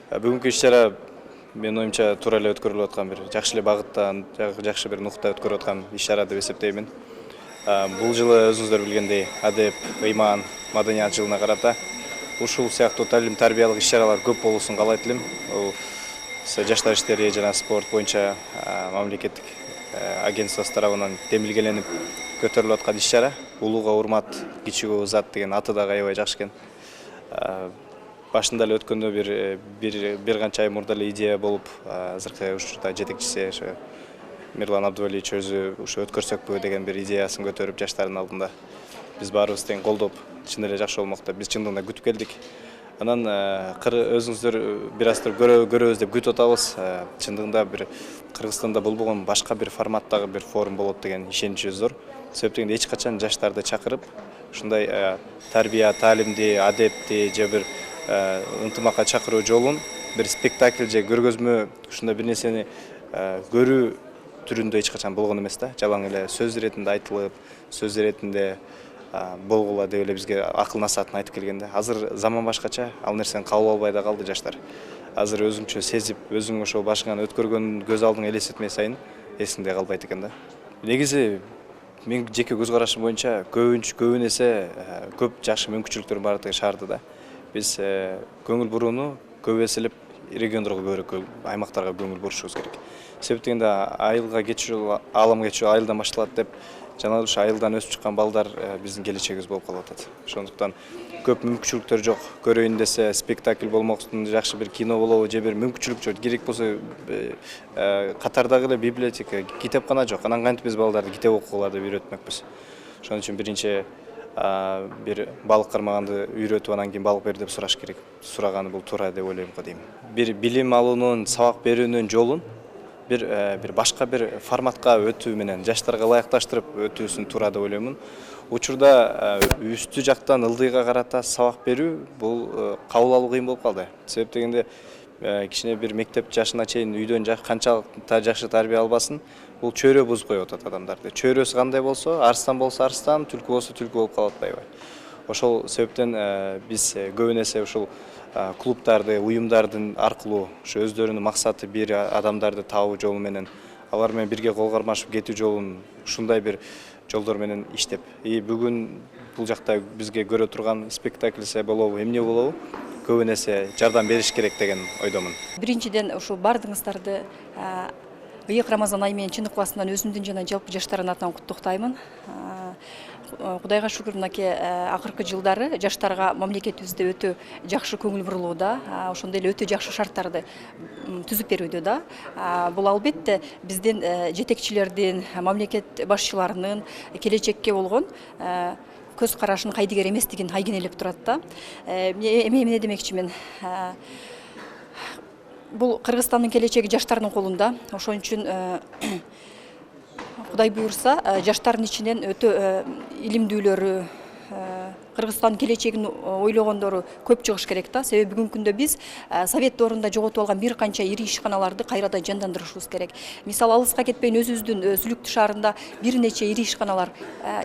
Бүгүнкү иш-чара менин оюмча туура эле өткөрүлүп аткан бир жакшы эле багыттан, жакшы бир нукта өткөрүп аткан иш-чара деп эсептеймин. Бул жылы өзүңүздөр билгендей адеп, ыйман, маданият жылына карата ушул сыяктуу талим-тарбиялык иш-чаралар көп болуусун каалайт элем. Бул жаштар иштери жана спорт боюнча мамлекеттик агентствосы тарабынан демилгеленип көтөрүлүп аткан иш-чара. Улууга урмат, кичүүгө ызат деген аты дагы аябай жакшы экен. Башында эле өткөндө бир канча ай мурда эле идея болуп, азыркы учурда жетекчиси ошо Мирлан Абдувалиевич өзү ушу өткөрсөкпү деген бир идеясын көтөрүп жаштардын алдында биз баарыбыз тең колдоп, чын эле жакшы болмок деп биз чындыгында күтүп келдик. Анан өзүңүздөр бир азыр көрөбүз деп күтүп атабыз. Чындыгында бир Кыргызстанда болбогон башка бир форматтагы бир форум болот деген ишеничибиз зор. Себептен эч качан жаштарды чакырып, ушундай тарбия, таалимди, адепти же бир ынтымакка чакыруу жолун бир спектакль же көргөзмө ушундай бир нерсени көрүү түрүндө эч качан болгон эмес да. Жалаң эле сөз иретинде айтылып, сөз иретинде болгула деп эле бизге акыл насаатын айтып келгенде. Азыр заман башкача, ал нерсени кабыл албай да калды жаштар. Азыр өзүңчө сезип, өзүң ошол башыңан өткөргөн көз алдыңа элестетме сайын эсиңде калбайт экен да. Негизи мен жеке көз карашым боюнча көбүн эсе көп жакшы мүмкүнчүлүктөр бардыгы шаарды да. Биз көңүл бурууну көп эселеп региондорго көбүрөөк аймактарга көңүл бурушубуз керек. Себептен да айылга кетүү, ааламга кетүү айылдан башталат деп, жана ошо айылдан өсүп чыккан балдар биздин келечегибиз болуп калып атат. Ошондуктан көп мүмкүнчүлүктөр жок. Көрөйүн десе спектакль болмоксун, жакшы бир кино болобу же бир мүмкүнчүлүк жок. Керек болсо катардагы эле библиотека, китепкана жок. Анан кантип биз балдарды китеп окугула деп үйрөтмөкпүз. Ошон үчүн биринчи бир балык кармаганды үйрөтүп анан кийин балык бер деп сураш керек. Сураганы бул туура деп ойлойм го дейм. Бир билим алуунун, сабак берүүнүн жолун бир башка бир форматка өтүү менен жаштарга ылайыкташтырып өтүүсүн туура деп ойлоймун. Учурда үстү жактан ылдыйга карата сабак берүү бул кабыл алуу кыйын болуп калды. Себеп дегенде кичине бир мектеп жашына чейин үйдөн канчалык жакшы тарбия албасын, бул чөйрө бузуп коюп атат адамдарды. Чөйрөсү кандай болсо арстан, түлкү болсо түлкү болуп калып атпайбы. Ошол себептен биз көбүн эсе ушул клубдарды, уюмдардын аркылуу ушу өздөрүнүн максаты бир адамдарды табуу жолу менен, алар менен бирге кол кармашып кетүү жолун ушундай бир жолдор менен иштеп, бүгүн бул жакта бизге көрө турган спектакльсе болобу, эмне болобу, көбүн эсе жардам бериш керек деген ойдомун. Биринчиден ушул бардыгыңыздарды ыйык Рамазан айы менен чын ыкыласынан өзүмдүн жана жалпы жаштардын атынан куттуктаймын. Кудайга шүгүр, мынакей акыркы жылдары жаштарга мамлекетибизде өтө жакшы көңүл бурулууда, ошондой эле өтө жакшы шарттарды түзүп берүүдө да. Бул албетте биздин жетекчилердин, мамлекет башчыларынын келечекке болгон көз карашынын кайдыгер эместигин айгинелеп турат да. Эмне демекчимин? Бул Кыргызстандын келечеги жаштардын колунда. Ошон үчүн Кудай буйрса, жаштардын ичинен өтө илимдүүлөрү, Кыргызстандын келечегин ойлогондору көп чыгыш керек да. Себеби бүгүнкү күндө биз совет доорунда жоготуп алган бир канча ири ишканаларды кайрадан жандандырышыбыз керек. Мисалы алыска кетпейин, өзүбүздүн Сүлүктү шаарында бир нече ири ишканалар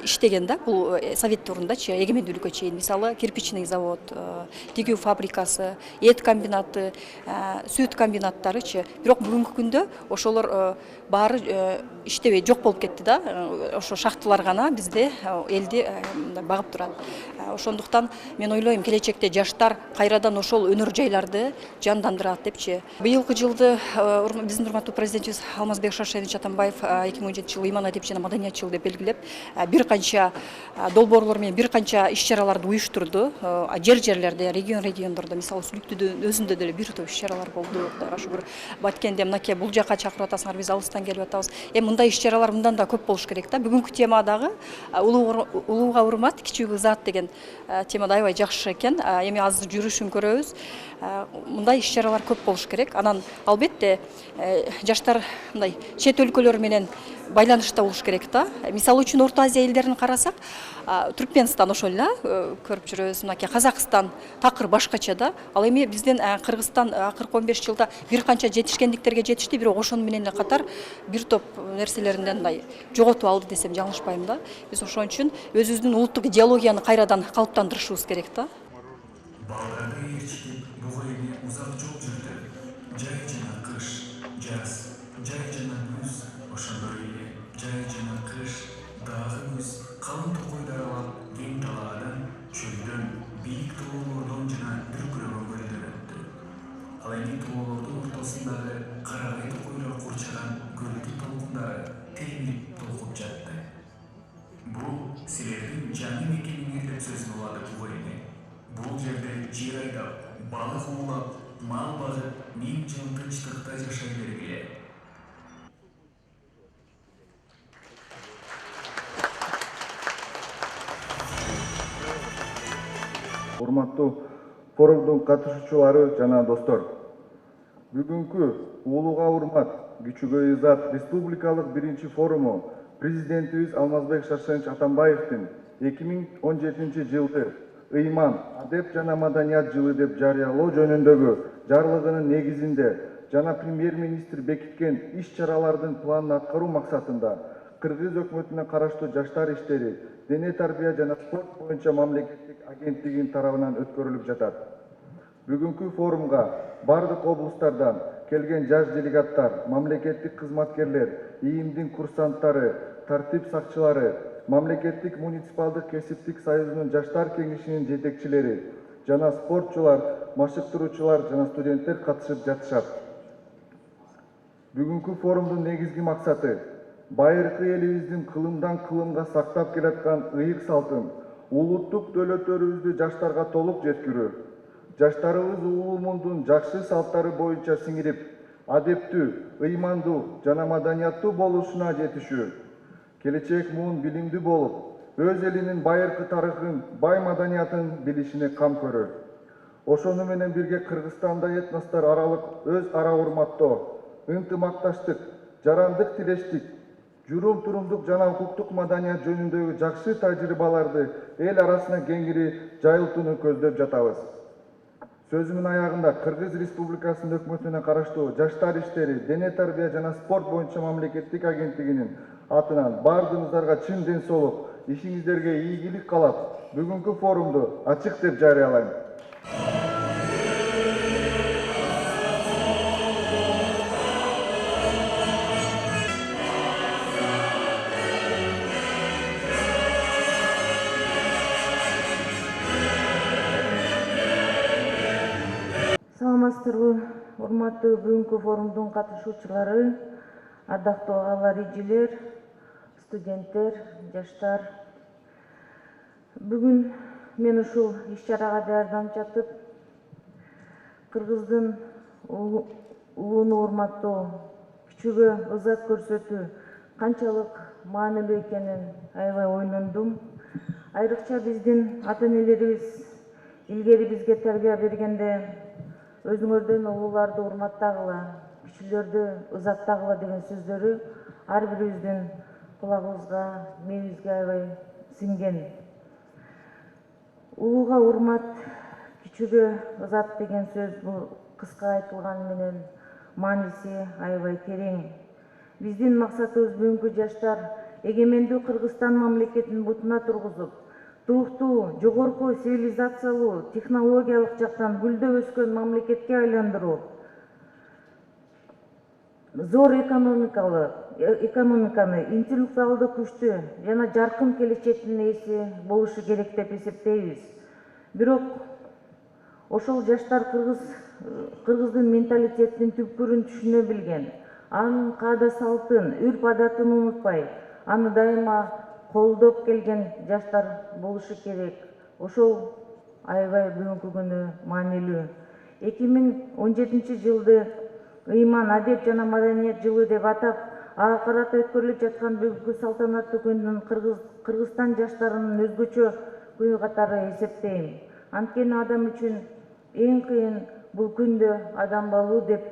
иштеген да. Бул совет доорунда-чы, эгемендүүлүккө чейин. Мисалы кирпичный завод, тигүү фабрикасы, эт комбинаты, сүт комбинаттары-чы. Бирок бүгүнкү күндө ошолор баары иштебей жок болуп кетти да. Ошо шахталар гана бизде элди багып турат. Ошондуктан мен ойлойм, келечекте жаштар кайрадан ошол өнөр жайларды жандандырат депчи. Быйылкы жылды биздин урматтуу президентибиз Алмазбек Шаршенович Атамбаев 2017 жылы ыйман адеп жана маданият жылы деп белгилеп, бир канча долбоорлор менен бир канча иш-чараларды уюштурду. Жерлерде, региондордо, мисалы Сүлүктүдүн өзүндө деле бир топ иш-чаралар болду. Кудайга шүгүр. Баткенде мынакей бул жака чакырып атасыңар, биз алыстан келип атабыз. Мындай иш-чаралар мындан да көп болуш керек да. Бүгүнкү тема дагы улууга урмат, кичүүгө ызат деген темада аябай жакшы экен. Эми азыр жүрүшүн көрөбүз. Мындай иш-чаралар көп болуш керек. Анан албетте жаштар мындай чет өлкөлөр менен байланышта болуш керек да. Мисалы үчүн Орто Азия элдерин карасак, Түркменстан ошол эле көрүп жүрөбүз. Мынакей Казакстан такыр башкача да. Ал эми биздин Кыргызстан акыркы 15 жылда бир канча жетишкендиктерге жетишти, бирок ошону менен эле катар бир топ нерселеринен мындай жоготуп алды десем жаңылышпайм да. Биз ошон үчүн өзүбүздүн улуттук идеологияны кайрадан калыптандырышыбыз керек да. жаңы мекенене деп сөзүн улады Кугойне. Бул жерде жер айдап, балык оолап, мал багып, 1000 жыл тынчтыкта жашай бергиле. Урматтуу форумдун катышуучулары жана достор. Бүгүнкү улууга урмат, күчүгө изат республикалык биринчи форуму президентибиз Алмазбек Шаршенович Атамбаевдин 2017 жылды ыйман, адеп жана маданият жылы деп жарыялоо жөнүндөгү жарлыгынын негизинде жана премьер-министр бекиткен иш-чаралардын планын аткаруу максатында Кыргыз өкмөтүнө караштуу жаштар иштери, дене тарбия жана спорт боюнча мамлекеттик агенттигинин тарабынан өткөрүлүп жатат. Бүгүнкү форумга бардык облустардан келген жаш делегаттар, мамлекеттик кызматкерлер, ИИМдин курсанттары, тартип сакчылары, мамлекеттик муниципалдык кесиптик союзунун жаштар кеңешинин жетекчилери жана спортчулар, машыктыруучулар жана студенттер катышып жатышат. Бүгүнкү форумдун негизги максаты байыркы элибиздин кылымдан кылымга сактап келаткан ыйык салтын, улуттук дөөлөттөрүбүздү жаштарга толук жеткирүү, жаштарыбыз улуумундун жакшы салттары боюнча сиңирип, адептүү, ыймандуу жана маданияттуу болушуна жетишүү, келечек муун билимдүү болуп, өз элинин байыркы тарыхын, бай маданиятын билишине кам көрөр. Ошону менен бирге Кыргызстанда этностор аралык өз ара урматтоо, ынтымакташтык, жарандык тилештик, журум-турумдук жана укуктук маданият жөнүндөгү жакшы тажрыйбаларды эл арасына кеңири жайылтууну көздөп жатабыз. Сөзүмүн аягында Кыргыз Республикасынын өкмөтүнө караштуу жаштар иштери, дене тарбия жана спорт боюнча мамлекеттик агенттигинин атынан бардыгыңыздарга чын ден соолук, ишиңиздерге ийгилик каалап, бүгүнкү форумду ачык деп жарыялайм. Саламатсыздарбы, урматтуу бүгүнкү форумдун катышуучулары, ардактуу агалар, эжелер, студенттер, жаштар. Бүгүн мен ушул иш-чарага даярданып жатып, Кыргыздын улууну урматтоо, күчүгө ызат көрсөтүү канчалык маанилүү экенин аябай ойлондум. Айрыкча биздин ата-энелерибиз илгери бизге тарбия бергенде өзүңөрдөн улууларды урматтагыла, күчүлөрдү ызаттагыла деген сөздөрү ар бирибиздин кулагыбызга, мээбизге аябай сиңген. Улууга урмат, күчүгө ызат деген сөз бул кыска айтылганы менен мааниси аябай терең. Биздин максатыбыз бүгүнкү жаштар эгемендүү Кыргызстан мамлекетин бутуна тургузуп, туруктуу, жогорку цивилизациялуу, технологиялык жактан гүлдөп өскөн мамлекетке айландыруу, зор экономиканы, интеллектуалдуу күчтүү жана жаркын келечектин ээси болушу керек деп эсептейбиз. Бирок ошол жаштар Кыргыздын менталитетинин түпкүрүн түшүнө билген, анын каада салтын, үрп адатын унутпай, аны дайыма колдоп келген жаштар болушу керек. Ошол аябай бүгүнкү күнү маанилүү. 2017 жылды ыйман, адеп жана маданият жылы деп атап, ага карата өткөрүлүп жаткан бүгүнкү салтанаттуу күндүн Кыргызстан жаштарынын өзгөчө күнү катары эсептейм. Анткени адам үчүн эң кыйын бул күндө адам болуу деп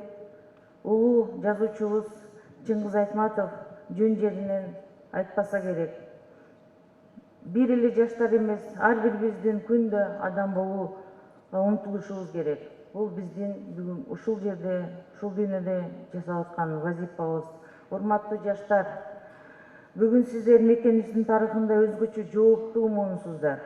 улуу жазуучубуз Чыңгыз Айтматов жөн жеринен айтпаса керек. Бир эле жаштар эмес, ар бирибиздин күндө адам болууга умтулушубуз керек. Бул биздин бүгүн ушул жерде, ушул дүйнөдө жасап аткан вазифабыз. Урматтуу жаштар, бүгүн сиздер мекенибиздин тарыхында өзгөчө жооптуу муунсуздар.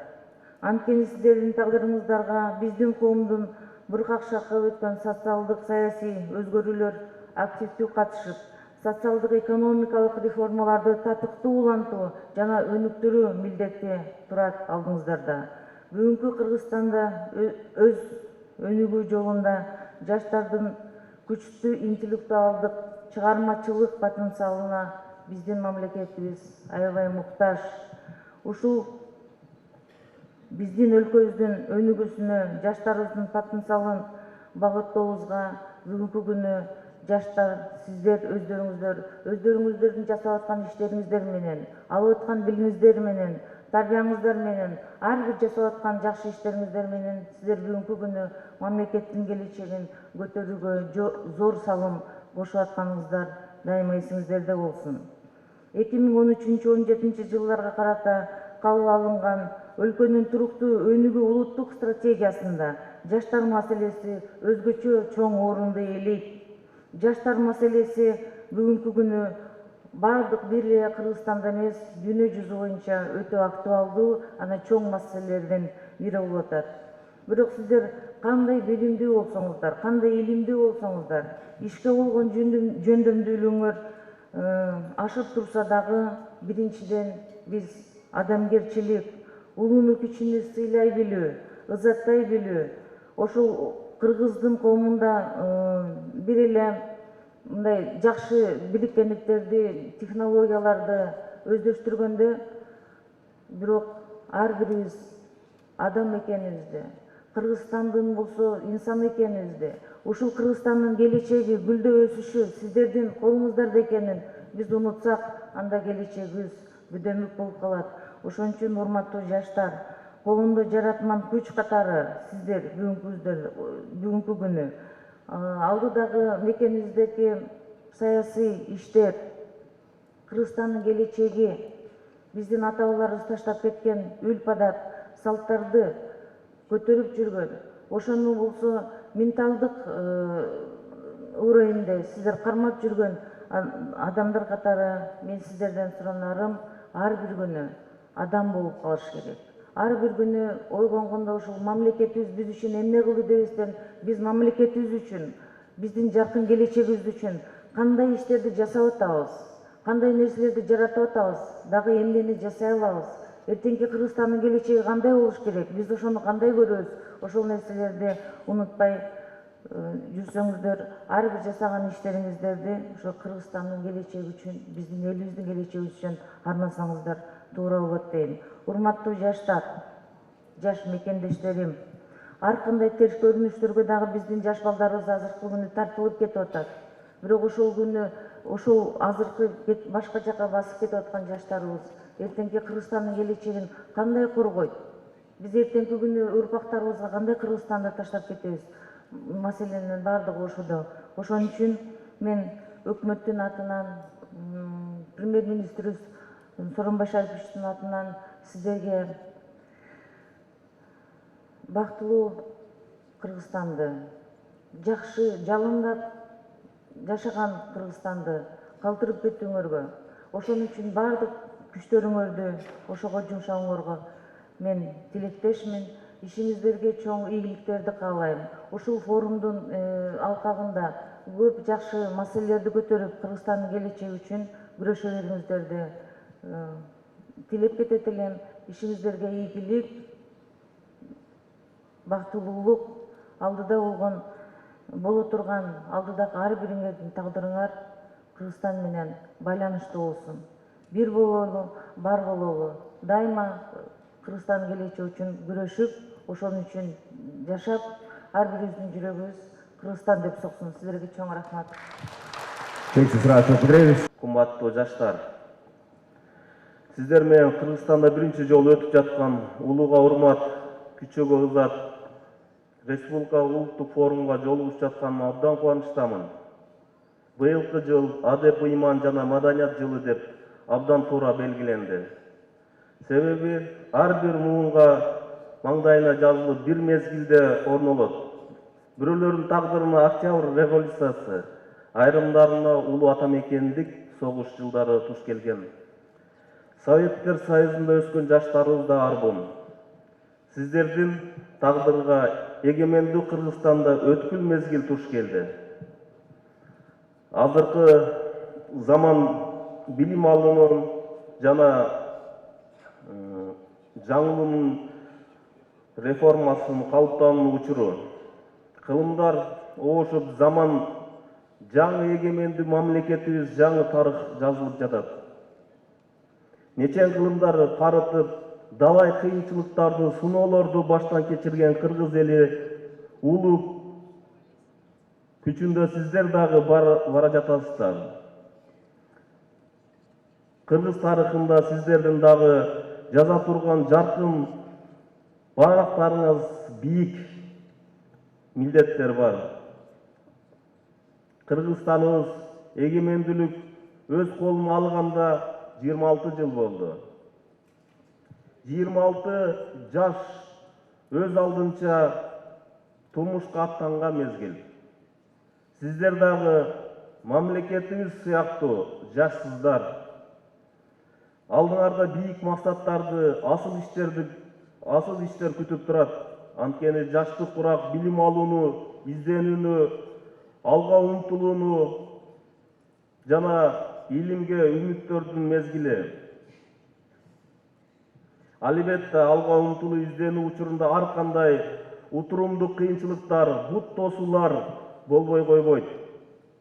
Анткени сиздердин тагдырыңыздарга биздин коомдун буркак шакып өткөн социалдык, саясий өзгөрүүлөр активдүү катышып, социалдык экономикалык реформаларды татыктуу улантуу жана өнүктүрүү милдети турат алдыңыздарда. Бүгүнкү Кыргызстанда өз өнүгүү жолунда жаштардын күчтүү интеллектуалдык чыгармачылык потенциалына биздин мамлекетибиз аябай муктаж. Ушул биздин өлкөбүздүн өнүгүүсүнө, жаштарыбыздын потенциалын багыттообузга бүгүнкү күнү жаштар сиздер өздөрүңүздөрдүн жасап аткан иштериңиздер менен, алып аткан билимиңиздер менен, тарбияңыздар менен, ар бир жасап аткан жакшы иштериңиздер менен сиздер бүгүнкү күнү мамлекеттин келечегин көтөрүүгө зор салым кошуп атканыңыздар дайыма эсиңиздерде болсун. 2013-17 жылдарга карата кабыл алынган өлкөнүн туруктуу өнүгүү улуттук стратегиясында жаштар маселеси өзгөчө чоң орунду ээлейт. Жаштар маселеси бүгүнкү күнү бардык бир эле Кыргызстанда эмес, дүйнө жүзү боюнча өтө актуалдуу, ана чоң маселелердин бири болуп атат. Бирок сиздер кандай билимдүү болсоңуздар, кандай илимдүү болсоңуздар, ишке болгон жөндөмдүүлүгүңөр ашып турса дагы, биринчиден биз адамгерчилик, улууну кичүүнү сыйлай билүү, ызаттай билүү, ошол кыргыздын коомунда бир эле мындай жакшы биликкендиктерди, технологияларды өздөштүргөндө, бирок ар бирибиз адам экенибизди, Кыргызстандын болсо инсан экенибизди, ушул Кыргызстандын келечеги, гүлдөп өсүшү сиздердин колуңуздарда экенин биз унутсак, анда келечегибиз бүдөмүк болуп калат. Ошон үчүн урматтуу жаштар, колунда жаратман күч катары сиздер бүгүнкү күнү алдыдагы мекенибиздеги саясий иштер, Кыргызстандын келечеги, биздин ата бабаларыбыз таштап кеткен үлп адат, салттарды көтөрүп жүргөн, ошону болсо менталдык уровеньде сиздер кармап жүргөн адамдар катары мен сиздерден суранарым, ар бир күнү адам болуп калыш керек. Ар бир күнү ойгонгондо ушул мамлекетибиз биз үчүн эмне кылды дебестен, биз мамлекетибиз үчүн, биздин жаркын келечегибиз үчүн кандай иштерди жасап атабыз, кандай нерселерди жаратып атабыз, дагы эмнени жасай алабыз, эртеңки Кыргызстандын келечеги кандай болуш керек, биз ошону кандай көрөбүз, ошол нерселерди унутпай жүрсөңүздөр, ар бир жасаган иштериңиздерди ошо Кыргызстандын келечеги үчүн, биздин элибиздин келечеги үчүн арнасаңыздар туура болот дейм. Урматтуу жаштар, жаш мекендештерим, ар кандай терс көрүнүштөргө дагы биздин жаш балдарыбыз азыркы күнү тартылып кетип атат. Бирок ошол күнү, ошол азыркы башка жака басып кетип аткан жаштарыбыз эртеңки Кыргызстандын келечегин кандай коргойт? Биз эртеңки күнү урпактарыбызга кандай Кыргызстанды таштап кетебиз? Маселенин бардыгы ошодо. Ошон үчүн мен өкмөттүн атынан, премьер-министрибиз Сооронбай Шариповичтин атынан сиздерге бактылуу Кыргызстанды, жакшы жалындап жашаган Кыргызстанды калтырып кетүүңөргө, ошон үчүн бардык күчтөрүңөрдү ошого жумшооңорго мен тилектешмин. Ишиңиздерге чоң ийгиликтерди каалайм. Ушул форумдун алкагында көп жакшы маселелерди көтөрүп, Кыргызстандын келечеги үчүн күрөшө бериңиздерди тилеп кетет элем. Ишиңиздерге ийгилик, бактылуулук, алдыда боло турган, алдыдагы ар бириңердин тагдырыңар Кыргызстан менен байланыштуу болсун. Бир бололу, бар бололу. Дайыма Кыргызстандын келечеги үчүн күрөшүп, ошон үчүн жашап, ар бирибиздин жүрөгүбүз Кыргызстан деп соксун. Сиздерге чоң рахмат. Кымбаттуу жаштар, сиздер менен Кыргызстанда биринчи жолу өтүп жаткан улууга урмат, күчөгө ызат республикалык улуттук форумга жолугушуп жатканыма абдан кубанычтамын. Быйылкы жыл адеп, ыйман жана маданият жылы деп абдан туура белгиленди. Себеби ар бир муунга маңдайына жазылып бир мезгилде орнолот. Бирөөлөрдүн тагдырына Октябрь революциясы, айрымдарына улуу атамекендик согуш жылдары туш келген. Советтер Союзунда өскөн жаштарыбыз да арбын. Сиздердин тагдырга эгемендүү Кыргызстанда өткүл мезгил туш келди. Азыркы заман билим алуунун жана жаңылуунун реформасынын калыптануу учуру. Кылымдар оошуп, заман жаңы эгемендүү мамлекетибиз жаңы тарых жазылып жатат. Мечен кылымдары карытып, далай кыйынчылыктарды, суноолорду баштан кечирген кыргыз эли улуу күчүндө сиздер дагы бара жатасыздар. Кыргыз тарыхында сиздердин дагы жаза турган жаркын барактарыңыз, бийик милдеттер бар. Кыргызстаныбыз эгемендүүлүк өз колуна алганда 26 жыл болду. 26 жаш өз алдынча турмушка аттанган мезгил. Сиздер дагы мамлекетибиз сыяктуу жашсыздар. Алдыңарда бийик максаттарды, асыл иштер күтүп турат. Анткени жаштык курак билим алууну, изденүүнү, алга умтулууну жана илимге үмүттөрдүн мезгили. Албетте алга умтулуу изденүү учурунда ар кандай утурумдуу кыйынчылыктар, бут тосуулар болбой койбойт.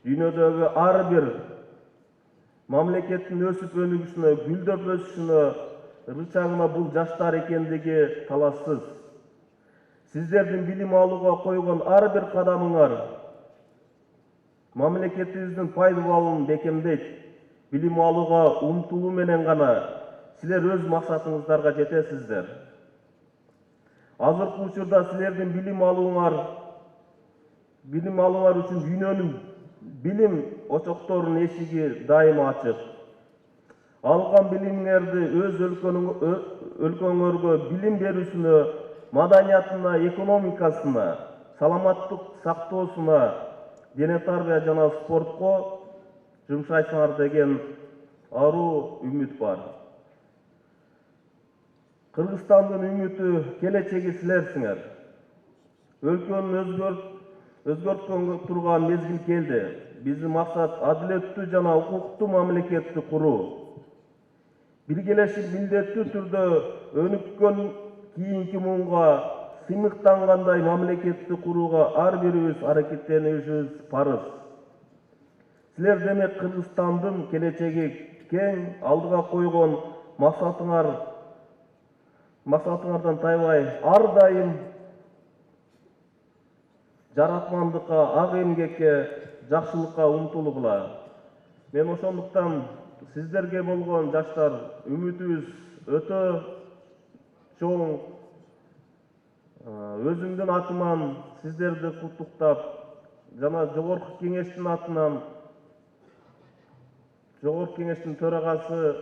Дүйнөдөгү ар бир мамлекеттин өсүп өнүгүшүнө, гүлдөп өсүшүнө рычагына бул жаштар экендиги талашсыз. Сиздердин билим алууга койгон ар бир кадамыңар мамлекетибиздин пайдалуулун бекемдейт. Билим алууга умтулуу менен гана силер өз максатыңыздарга жетесиздер. Азыркы учурда силердин билим алууңар үчүн дүйнөнүн билим очокторунун эшиги дайыма ачык. Алган билимиңерди өз өлкөңөргө билим берүүсүнө, маданиятына, экономикасына, саламаттык сактоосуна, дене тарбия жана спортко жумшайсыңар деген аруу үмүт бар. Кыргызстандын үмүтү, келечеги силерсиңер. Өлкөнү өзгөрткөнгө турган мезгил келди. Биздин максат адилеттүү жана укуктуу мамлекетти куруу. Биргелешип милдеттүү түрдө өнүккөн кийинки муунга сыймыктангандай мамлекетти курууга ар бирибиз аракеттенишибиз парыз. Силер демек Кыргызстандын келечеги кең, алдыга койгон максатыңардан тайбай ар дайым жаратмандыкка, ак эмгекке, жакшылыкка умтулгула. Мен ошондуктан сиздерге болгон жаштар үмүтүбүз өтө чоң. Өзүмдүн атыман сиздерди куттуктап, жана жогорку кеңештин атынан, жогорку кеңештин төрагасы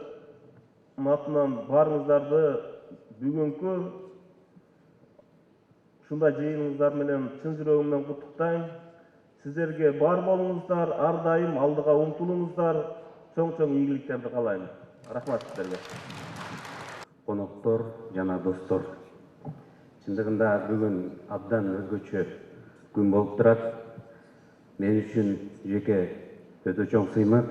атынан баарыңыздарды бүгүнкү ушундай жыйыныңыздар менен чын жүрөгүмдөн куттуктайм. Сиздерге бар болуңуздар, ар дайым алдыга умтулуңуздар, чоң-чоң ийгиликтерди каалайм. Рахмат сиздерге. Коноктор жана достор, чындыгында бүгүн абдан өзгөчө күн болуп турат. Мен үчүн жеке өтө чоң сыймык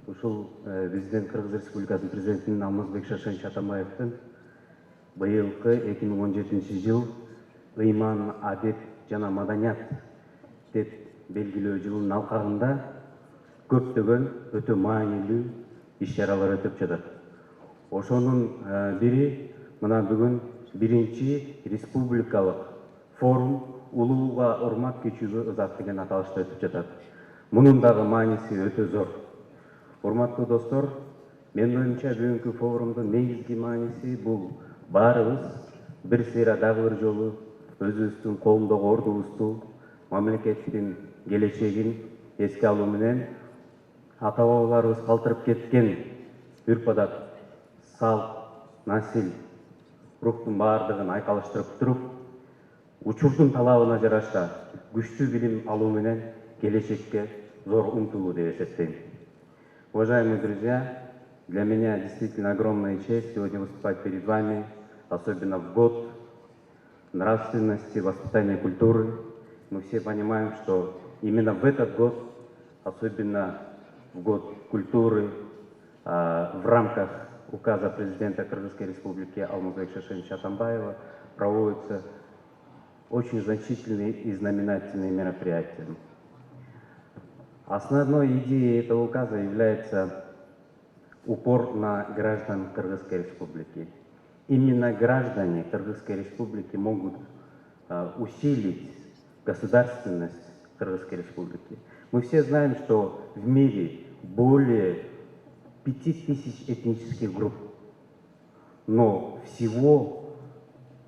ушул биздин Кыргыз Республикасынын президентинин Алмазбек Шаршенович Атамбаевдин быйылкы 2017 жыл ыйман, адеп жана маданият деп белгилөө жылынын алкагында көптөгөн өтө маанилүү иш-чаралар өтүп жатат. Ошонун бири мына бүгүн биринчи республикалык форум улууга урмат кечүүгө ызат деген аталышта өтүп жатат. Мунун дагы мааниси өтө зор. Урматтуу достор, менин оюмча бүгүнкү форумдун негизги мааниси бул баарыбыз бир сыйра дагы бир жолу өзүбүздүн колундогу ордубузду, мамлекеттин келечегин эске алуу менен ата-бабаларыбыз калтырып кеткен үрп-адат, салт, насил, рухтун баардыгын айкалыштырып туруп, учурдун талабына жараша күчтүү билим алуу менен келечекке зор умтулуу деп эсептейм. Уважаемые друзья, для меня действительно огромная честь сегодня выступать перед вами, особенно в год нравственности, воспитания культуры. Мы все понимаем, что именно в этот год, особенно в год культуры, в рамках указа президента Кыргызской республики Алмазбека Шаршеновича Атамбаева проводятся очень значительные и знаменательные мероприятия. Основной идеей этого указа является упор на граждан Кыргызской республики. именно граждане Кыргызской Республики могут усилить государственность Кыргызской Республики. Мы все знаем, что в мире более 5000 этнических групп, но всего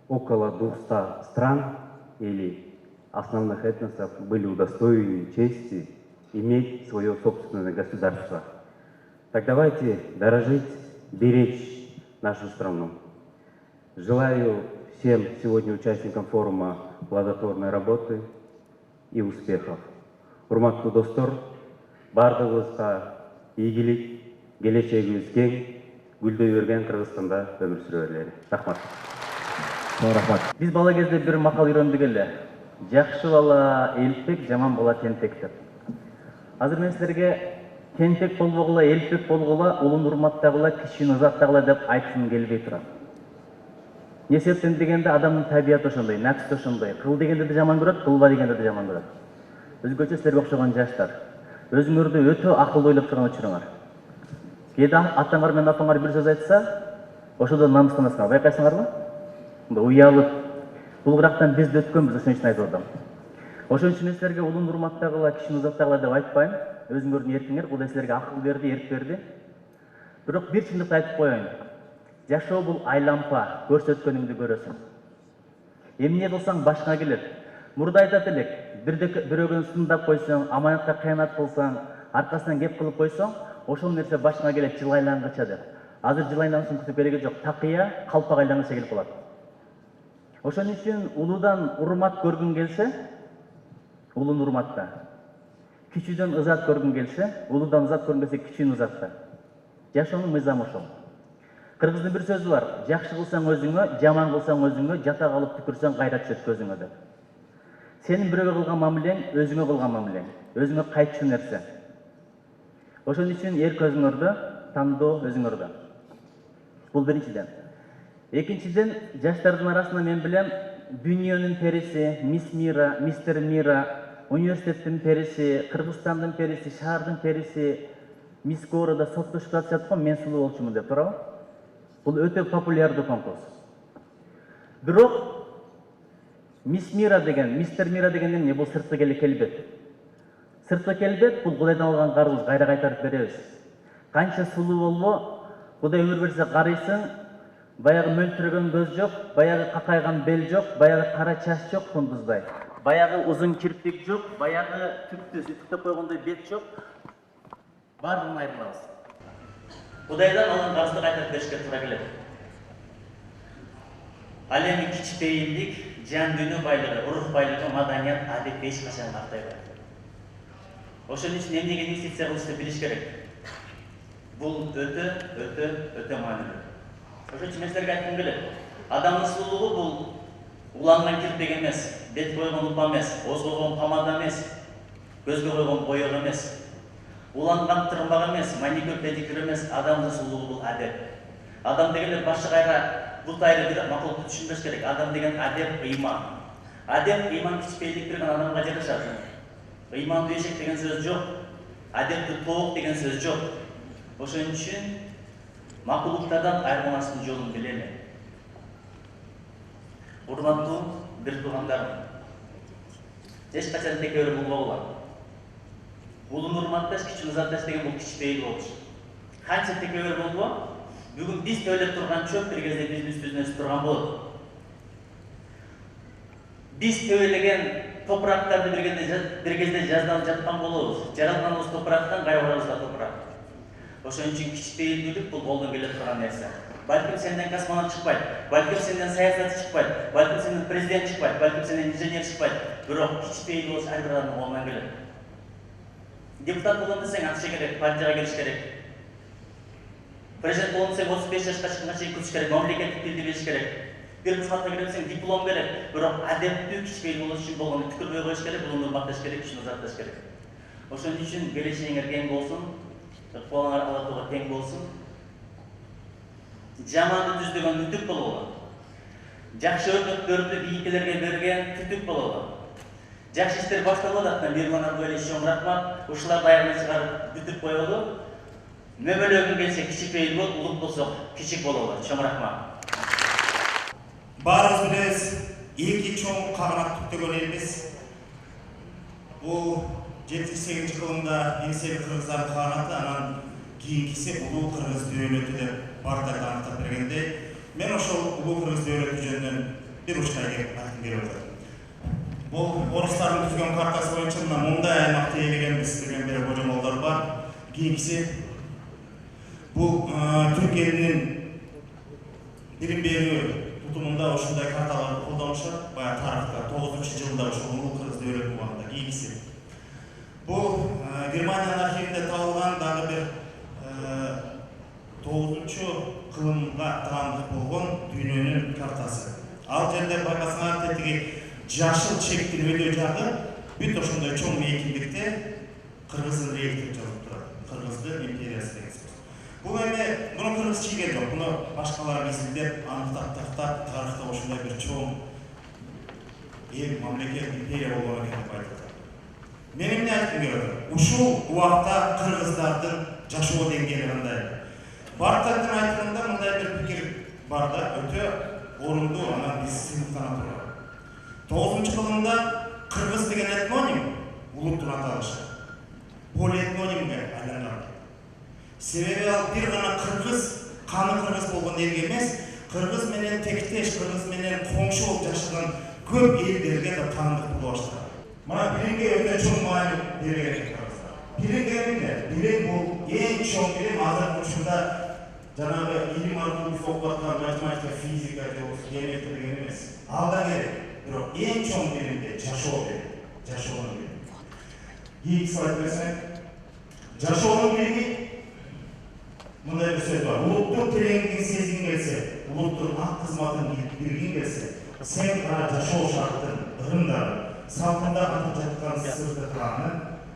около 200 стран или основных этносов были удостоены чести иметь свое собственное государство. Так давайте дорожить, беречь нашу страну. Желаю всем сегодня участникам форума плодотворной работы и успехов. Урматтуу достор, бардыгыбызга ийгилик, келечегибиз кең, гүлдөй берген Кыргызстанда өмүр сүрө бергиле. Рахмат. Рахмат. Биз бала кезде бир макал үйрөндүк эле. Жакшы бала элпек, жаман бала тентек деп. Азыр мен силерге тентек болбогула, элпек болгула, улун урматтагыла, кичини узаттагыла деп айткым келбей турат. Не себептен дегенде адамдын табияты ошондой, напсы ошондой. Кыл дегенде да жаман көрөт, кылба дегенде да жаман көрөт. Өзгөчө силерге окшогон жаштар. Өзүңөрдү өтө акылдуу ойлоп турган учуруңар. Кээде атаңар менен апаңар бир сөз айтса, ошодон намыстанасыңар. Байкайсыңарбы? Мындай уялып, бул жактан биз да өткөнбүз, ошон үчүн айтып атам. Ошон үчүн мен силерге улун урматтагыла, кичини узаттагыла деп айтпайм. Өзүңөрдүн эркиңер, Кудай силерге акыл берди, эрк берди. Бирок бир чындыкты айтып коеюн. Жашоо бул айлампа, көрсөткөнүңдү көрөсүң. Эмне кылсаң башка келет. Мурда айтат элек, бирөөгөн сындап койсоң, аманатка кыянат кылсаң, аркасынан кеп кылып койсоң, ошол нерсе башка келет, жыл айлангыча деп. Азыр жыл айланышын күтүп кереги жок, такыя калпак айлангыча келип калат. Ошон үчүн улуудан урмат көргүң келсе, улун урматта. Кичүүдөн ызат көргүң келсе, улуудан ызат көргүң келсе, кичини узатта. Жашоонун мыйзамы ошол. Кыргыздын бир сөзү бар, жакшы кылсаң өзүңө, жаман кылсаң өзүңө, жата калып түкүрсөң кайра түшөт көзүңө деп. Сенин бирөөгө кылган мамилең, өзүңө кылган мамилең, өзүңө кайтчу нерсе. Ошон үчүн эрк өзүңөрдө, тандоо өзүңөрдө. Бул биринчиден. Экинчиден, жаштардын арасында мен билем, дүйнөнүн периси, мисс Мира, мистер Мира, университеттин периси, Кыргызстандын периси, шаардын периси, мисс города соттошуп жатышат го, мен сулуу болчумун деп, туурабы? Бул өтө популярдуу конкурс. Бирок мисс Мира деген, мистер Мира деген эмне? Бул сырткы келбет. Сырткы келбет бул Кудайдан алган карыбыз, кайра кайтарып беребиз. Канча сулуу болбо, Кудай өмүр берсе карыйсың, баягы мөлтүрөгөн көз жок, баягы какайган бел жок, баягы кара чач жок, кундуздай. Баягы узун кирпик жок, баягы түктү сүттүктөп койгондой бет жок. Баардыгын айырылабыз. Кудайдан алган карызды кайтарып беришке туура келет. Ал эми кичпейилдик, жан дүйнө байлыгы, рух байлыгы, маданият, адет эч качан картайбайт. Ошон үчүн эмнеге инвестиция кылышты билиш керек. Бул өтө маанилүү. Ошон үчүн мен силерге айткым келет. Адамдын сулуулугу бул уланган кирпик эмес, бет койгон упа эмес, оз койгон помада эмес, көзгө койгон боёк эмес, уланган тырмак эмес, маникюр педикюр эмес. Адамдын сулуулугу бул адеп. Адам дегенде башы кайра бут айры бир макулду түшүнбөш керек. Адам деген адеп, ыйман. Адеп, ыйман кичпейлик берген адамга жарашат. Ыймандуу эшек деген сөз жок. Адепти тоок деген сөз жок. Ошон үчүн макулуктардан айырмалаштын жолун билели. Урматтуу бир туугандарым, эч качан текебер болбогула. Улун урматташ, кичини узатташ деген бул кичпейил болуш. Канча текебер болбо, бүгүн биз төйлөп турган чөп бир кезде биздин үстүбүздөн өсүп турган болот. Биз төйлөгөн топурактарды бир кезде жаздан жаткан болобуз. Жаралганыбыз топурактан, кайрыбыз да топурак. Ошон үчүн кичпейилдүүлүк бул колдон келе турган нерсе. Балким сенден космонавт чыкпайт, балким сенден саясатчы чыкпайт, балким сенден президент чыкпайт, балким сенден инженер чыкпайт. Бирок кичпейил болуш ар бир адамдын колунан келет. Депутат болом десең, акча керек, партияга кириш керек. Президент болом десең, 35 жашка чыкканга чейин күтүш керек, мамлекеттик тилди билиш керек. Бир кызматка кире десең, диплом керек. Бирок адептүү кичпейил болуш үчүн болгону түкүрбөй коюш керек, улууну урматташ керек, кичини узатташ керек. Ошон үчүн келечегиңер кең болсун, ыкпалыңар Алла Таала тең болсун. Жаманды түздөгөн үтүк болгола. Жакшы өрнөктөрдү бийикелерге берген түтүк болгола. Жакшы иштер башталып атат, Мирлан Абдуалиевич чоң рахмат. Ушуларды аягына чыгарып бүтүп коелу. Мөмөлөгүң келсе кичипейил бол, улук болсо кичик бололу. Чоң рахмат. Баарыбыз билебиз, эки чоң кагынат күттөгөн элбиз. Бул 78 кылымда еңселі кыргыздардын кагынаты, анан кийинкиси улуу кыргыз дөөлөтү деп бардак аныктап бергендей, мен ошол улуу кыргыз дөөлөтү жөнүнөн бир уштай айткым келип атат. Бул орустардын түзгөн картасы боюнча мындай аймакты ээлегенбиз деген бир божомолдор бар. Кийинкиси бул түрк элинин билим берүү тутумунда ушундай карталарды колдонушат. Баягы тарыхта 9-жылда ошол улуу кыргыз дөөлөтү убагында. Кийинкиси бул Германиянын архивинде табылган дагы бир 9-кылымга таандык болгон дүйнөнүн картасы. Ал жерде байкасаңар тетиги жашыл чектин өйдө жагы бүт ошондой чоң мейкиндикте Кыргыздын рейхи деп жазылып турат. Кыргыздын империясы деген сөз. Бул эми муну кыргыз чийген жок. Муну башкалар изилдеп, аныктап тактап, тарыхта ошондой бир чоң эл, мамлекет, империя болгон экен деп айтылат. Мен эмне айткым келип атат? Ушул убакта кыргыздардын жашоо деңгээли кандай? Бартактын айтымында мындай бир пикир бар да, өтө орундуу, анан биз сыймыктана турат. 9-кылымда кыргыз деген этноним улуттун аталышы полиэтнонимге айланган. Себеби ал бир гана кыргыз, каны кыргыз болгон элге эмес, кыргыз менен тектеш, кыргыз менен коңшу болуп жашаган көп элдерге да таандык боло баштаган. Мына билимге өтө чоң маани берген экен кыргыздар. Билим деген эмне? Билим бул эң чоң билим азыркы учурда жанагы илим аркылуу биз окуп аткан математика, физика, геометрия деген эмес. Ал да керек. Бирок эң чоң билимде жашоо билими, жашоонун билими. Кийинки слайд берсең, жашоонун билими мындай бир сөз бар. Улуттун тереңдигин сезгиң келсе, улуттун ак кызматын билгиң келсе, сен гана жашоо шарттын ырымдарын, салтында катып жаткан сырды тааны,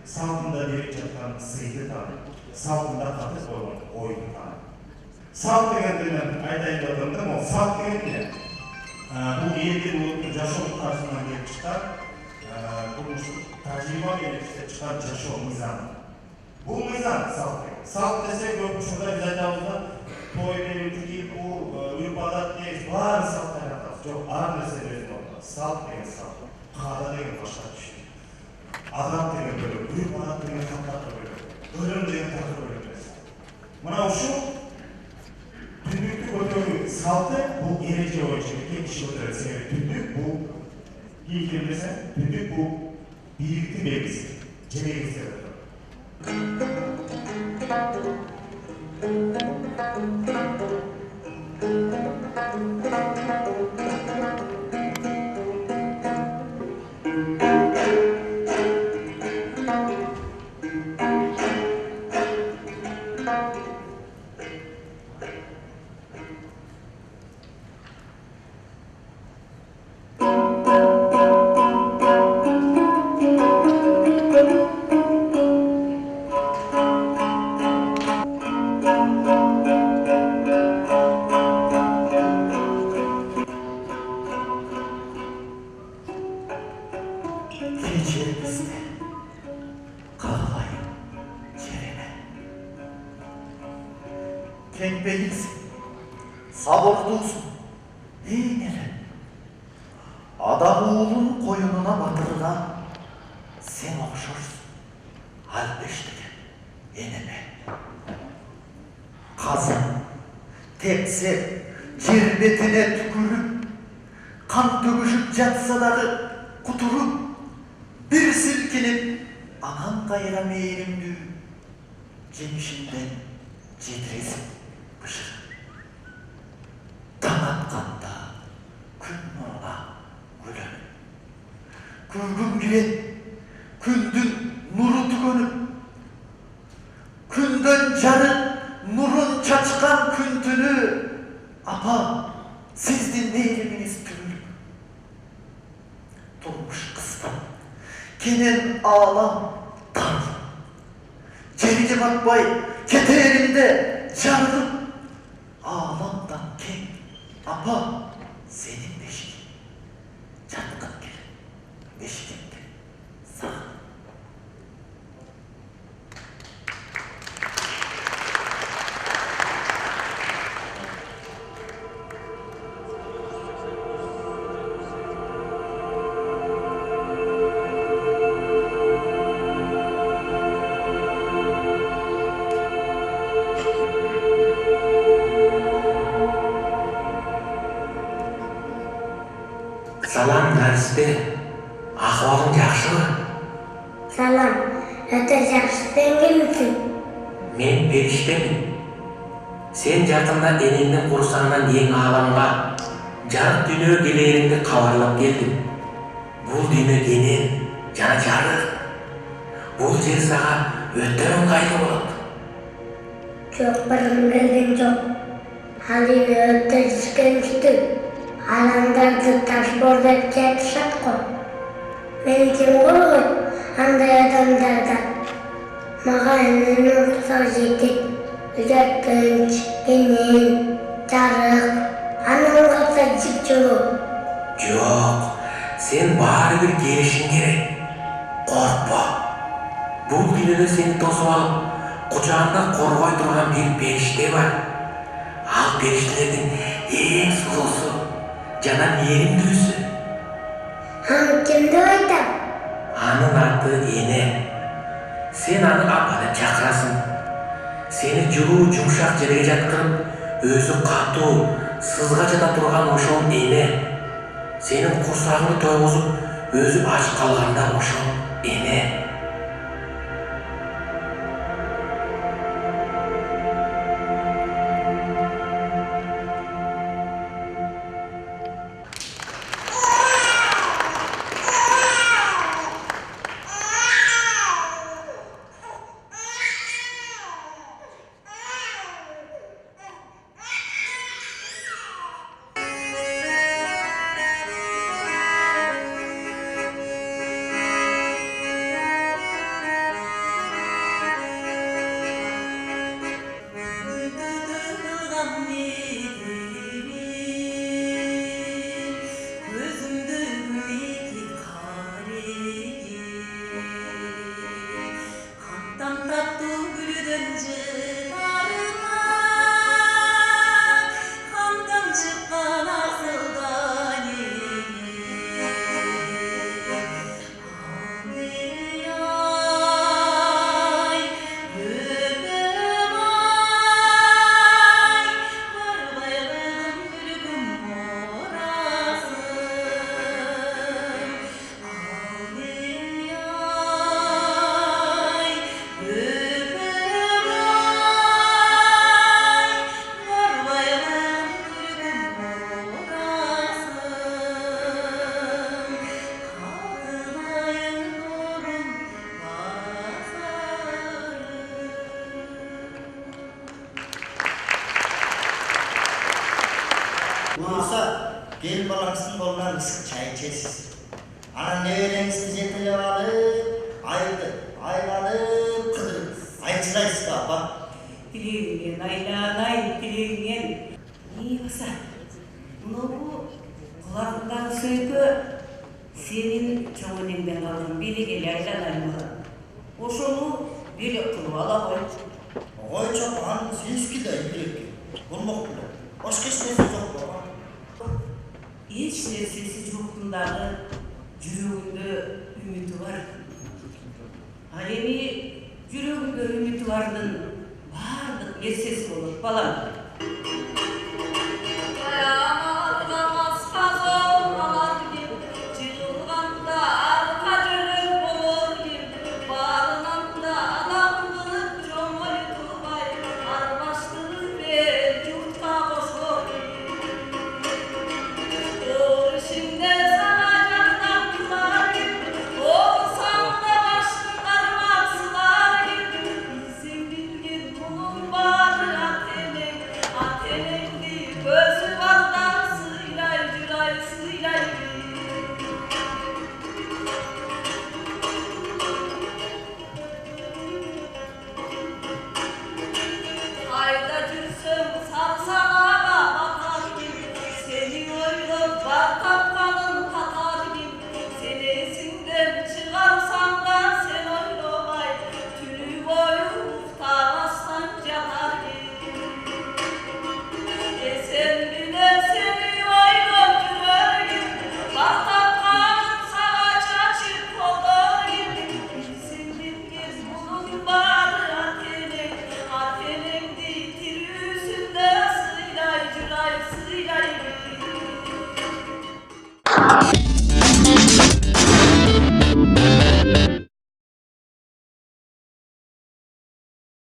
салтында берип жаткан сыйды тааны, салтында катып койгон ойду тааны. Салт дегенден айтайын деп атам, ол салт деген эмне? Бул элдин улуттун жашоо тарзынан келип чыккан, турмуштук тажрыйба менен иштеп чыккан жашоо мыйзамы. Бул мыйзам салт. Салт десек көп учурда биз айтабыз да, той менен тигил, үрп адат дейбиз, баары салттар атабыз. Жок, ар нерсе өзүнүн ордунда. Салт деген салт, каада деген башка түшүн. Адат деген бөлөк, үрп адат деген тартып бөлөк, ырым деген тартып бөлөк нерсе. Мына ушул түндүктү көтөрүү салты бул эреже боюнча эки киши көтөрөт. Себеби түндүк бул кийинки нерсе, түндүк бул бийликтин белгиси, жерегиз деп аталат. Kengbeyiz, sabırlısın, eğnele. Adam oğlun koyununa batırgan, sen okşursun, halbeştike, eneme. Kazın, tepsi, cirbetine tükürüp, kan töküşüp jatsaları kuturup, bir silkinip, anam kayra meyrimdü, jemişinden jedresin. Taң atқанда күн нұрына гүлім. Күлгім келет, күндің нұры түгөніп. Күнден жарық нұрын чачқан күн түні. Апа, сіздің мейіріміңіз түгіліп. Тұрмыш қыстан, кенен алам тарлым. Жерге батпай, кетерімде жарылып. Ağlamdan keng, apa senin beşiğin. Çatkın gel, beşiğinde sağ. Салам нәрсте, ахвалың жақшылы? Салам, өте жақшыдан келмісің? Мен періштемін. Сен жақында енеңнің құрсағынан ең аламға, жарық дүние келеріңді қабарлап келдім. Бұл дүние кенен, жана жарық. Бұл жер саға өте ыңғайлы болады. Жоқ, бірім келген жоқ. Ал енді өте жүскеншті. Адамдарды ташбордап жатышат қой. Мен кем ғой, андай адамдарда. Маған менің ұқсақ жетеді. Үдәттінч, кенен, жарық, анын қалса жіп жолу. Жоқ, сен бары бір келішін керек. Қорқпа. Бұл дүниеде сені тосып алып, құшағында қорғай тұрған бір періште бар. Ал періштелердің ең сұлусы, жана мейірімдісі. Аны кімді айтам? Анын аты Ене. Сен аны апа деп шақырасың. Сені жылуу жұмшақ жерге жатқырып, өзі қату, сызға жата тұрған ошол Ене. Сенің құрсағыңды тойғызып, өзі аш қалғанда ошол Ене. Gelin balanızın bolundan ısık çay içesiz. Ana nevrenizi jetile alıp, aylanıp, kıdırıp, ayçılaysız da bak. Bilingen, aylanay, bilingen. İyi olsa, bu kulağından söykü senin çoğunenden aldın, biri gel aylanaymadan. Oşolu biri kılıp ala koy. Oy çok hanım senski de bilek. Bulmak bile. Başka işlesi çok baba. Hiç sesi yoktunдағы жүрегінде үміті бар. Алеми жүрегінде үміті бардың барлық нәрсесі болады, балам. Gözü baldan sıylay, cülay, sıylay,